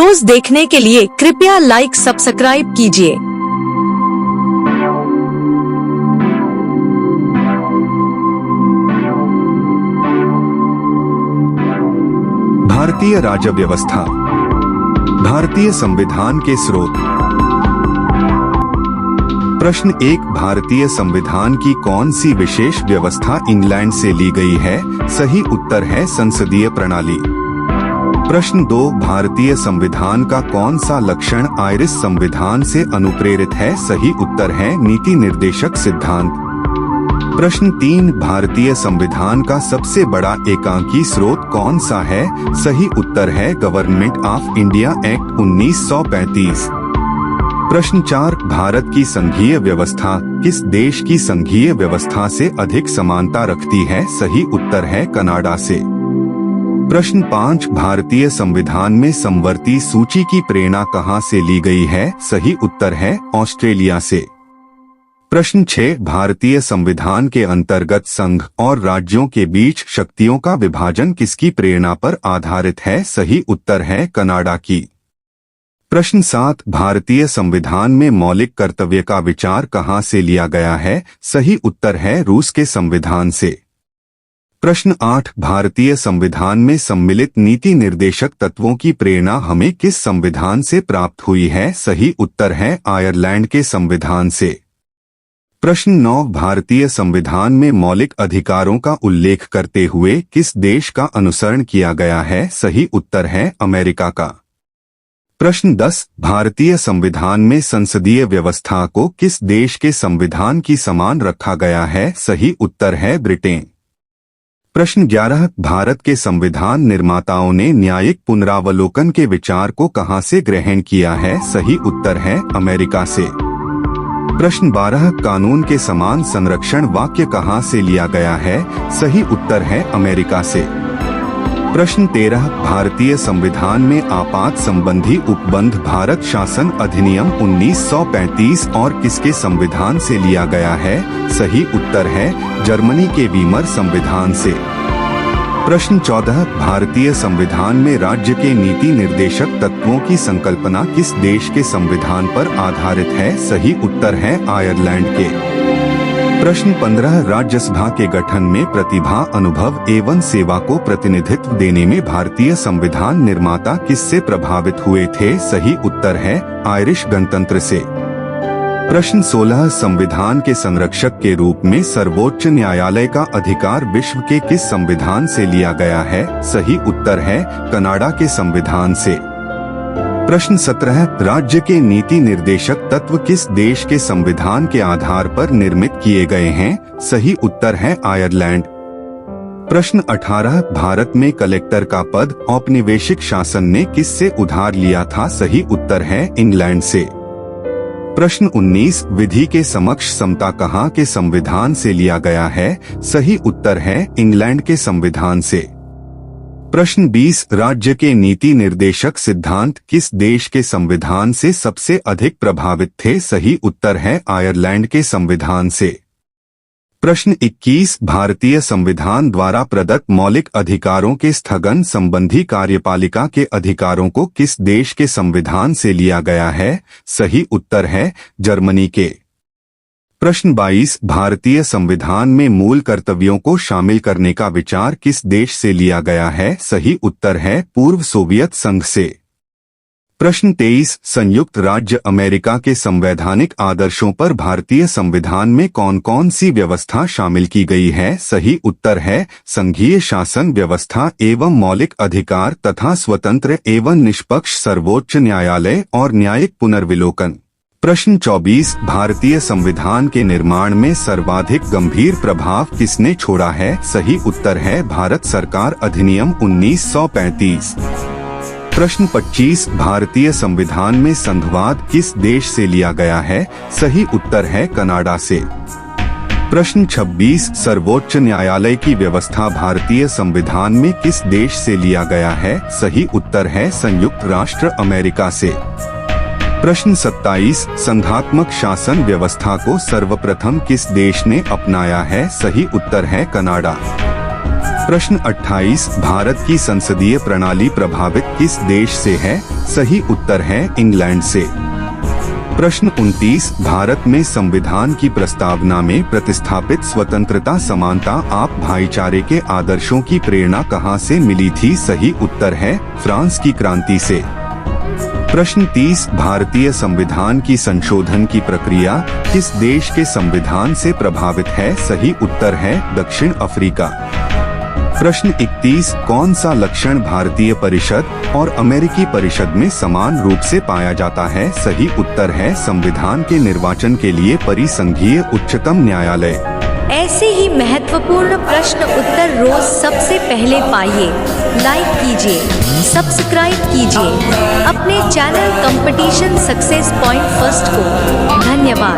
Videos देखने के लिए कृपया लाइक सब्सक्राइब कीजिए। भारतीय राज्य व्यवस्था। भारतीय संविधान के स्रोत। प्रश्न 1, भारतीय संविधान की कौन सी विशेष व्यवस्था इंग्लैंड से ली गई है? सही उत्तर है संसदीय प्रणाली। प्रश्न 2, भारतीय संविधान का कौन सा लक्षण आयरिश संविधान से अनुप्रेरित है? सही उत्तर है नीति निर्देशक सिद्धांत। प्रश्न 3, भारतीय संविधान का सबसे बड़ा एकांकी स्रोत कौन सा है? सही उत्तर है गवर्नमेंट ऑफ इंडिया एक्ट 1935। प्रश्न 4, भारत की संघीय व्यवस्था किस देश की संघीय व्यवस्था से अधिक समानता रखती है? सही उत्तर है कनाडा से। प्रश्न 5, भारतीय संविधान में समवर्ती सूची की प्रेरणा कहां से ली गई है? सही उत्तर है ऑस्ट्रेलिया से। प्रश्न 6, भारतीय संविधान के अंतर्गत संघ और राज्यों के बीच शक्तियों का विभाजन किसकी प्रेरणा पर आधारित है? सही उत्तर है कनाडा की। प्रश्न 7, भारतीय संविधान में मौलिक कर्तव्य का विचार कहां से लिया गया है? सही उत्तर है रूस के संविधान से। प्रश्न 8, भारतीय संविधान में सम्मिलित नीति निर्देशक तत्वों की प्रेरणा हमें किस संविधान से प्राप्त हुई है? सही उत्तर है आयरलैंड के संविधान से। प्रश्न 9, भारतीय संविधान में मौलिक अधिकारों का उल्लेख करते हुए किस देश का अनुसरण किया गया है? सही उत्तर है अमेरिका का। प्रश्न 10, भारतीय संविधान में संसदीय व्यवस्था को किस देश के संविधान की समान रखा गया है? सही उत्तर है ब्रिटेन। प्रश्न 11, भारत के संविधान निर्माताओं ने न्यायिक पुनरावलोकन के विचार को कहां से ग्रहण किया है? सही उत्तर है अमेरिका से। प्रश्न 12, कानून के समान संरक्षण वाक्य कहां से लिया गया है? सही उत्तर है अमेरिका से। प्रश्न 13, भारतीय संविधान में आपात संबंधी उपबंध भारत शासन अधिनियम 1935 और किसके संविधान से लिया गया है? सही उत्तर है जर्मनी के वीमर संविधान से। प्रश्न 14, भारतीय संविधान में राज्य के नीति निर्देशक तत्वों की संकल्पना किस देश के संविधान पर आधारित है? सही उत्तर है आयरलैंड के। प्रश्न 15, राज्यसभा के गठन में प्रतिभा, अनुभव एवं सेवा को प्रतिनिधित्व देने में भारतीय संविधान निर्माता किससे प्रभावित हुए थे? सही उत्तर है आयरिश गणतंत्र से। प्रश्न 16, संविधान के संरक्षक के रूप में सर्वोच्च न्यायालय का अधिकार विश्व के किस संविधान से लिया गया है? सही उत्तर है कनाडा के संविधान से। प्रश्न 17, राज्य के नीति निर्देशक तत्व किस देश के संविधान के आधार पर निर्मित किए गए हैं? सही उत्तर है आयरलैंड। प्रश्न 18, भारत में कलेक्टर का पद औपनिवेशिक शासन ने किससे उधार लिया था? सही उत्तर है इंग्लैंड से। प्रश्न 19, विधि के समक्ष समता कहाँ के संविधान से लिया गया है? सही उत्तर है इंग्लैंड के संविधान से। प्रश्न 20, राज्य के नीति निर्देशक सिद्धांत किस देश के संविधान से सबसे अधिक प्रभावित थे? सही उत्तर है आयरलैंड के संविधान से। प्रश्न 21, भारतीय संविधान द्वारा प्रदत्त मौलिक अधिकारों के स्थगन संबंधी कार्यपालिका के अधिकारों को किस देश के संविधान से लिया गया है? सही उत्तर है जर्मनी के। प्रश्न 22, भारतीय संविधान में मूल कर्तव्यों को शामिल करने का विचार किस देश से लिया गया है? सही उत्तर है पूर्व सोवियत संघ से। प्रश्न 23, संयुक्त राज्य अमेरिका के संवैधानिक आदर्शों पर भारतीय संविधान में कौन कौन सी व्यवस्था शामिल की गई है? सही उत्तर है संघीय शासन व्यवस्था एवं मौलिक अधिकार तथा स्वतंत्र एवं निष्पक्ष सर्वोच्च न्यायालय और न्यायिक पुनर्विलोकन। प्रश्न 24, भारतीय संविधान के निर्माण में सर्वाधिक गंभीर प्रभाव किसने छोड़ा है? सही उत्तर है भारत सरकार अधिनियम 1935। प्रश्न 25, भारतीय संविधान में संघवाद किस देश से लिया गया है? सही उत्तर है कनाडा से। प्रश्न 26, सर्वोच्च न्यायालय की व्यवस्था भारतीय संविधान में किस देश से लिया गया है? सही उत्तर है संयुक्त राष्ट्र अमेरिका से। प्रश्न 27, संघात्मक शासन व्यवस्था को सर्वप्रथम किस देश ने अपनाया है? सही उत्तर है कनाडा। प्रश्न 28, भारत की संसदीय प्रणाली प्रभावित किस देश से है? सही उत्तर है इंग्लैंड से। प्रश्न 29, भारत में संविधान की प्रस्तावना में प्रतिस्थापित स्वतंत्रता, समानता, आप भाईचारे के आदर्शों की प्रेरणा कहां से मिली थी? सही उत्तर है फ्रांस की क्रांति से। प्रश्न 30, भारतीय संविधान की संशोधन की प्रक्रिया किस देश के संविधान से प्रभावित है? सही उत्तर है दक्षिण अफ्रीका। प्रश्न 31, कौन सा लक्षण भारतीय परिषद और अमेरिकी परिषद में समान रूप से पाया जाता है? सही उत्तर है संविधान के निर्वाचन के लिए परिसंघीय उच्चतम न्यायालय। ऐसे ही महत्वपूर्ण प्रश्न उत्तर रोज सबसे पहले पाइए। लाइक कीजिए, सब्सक्राइब कीजिए अपने channel competition success point first को। धन्यवाद।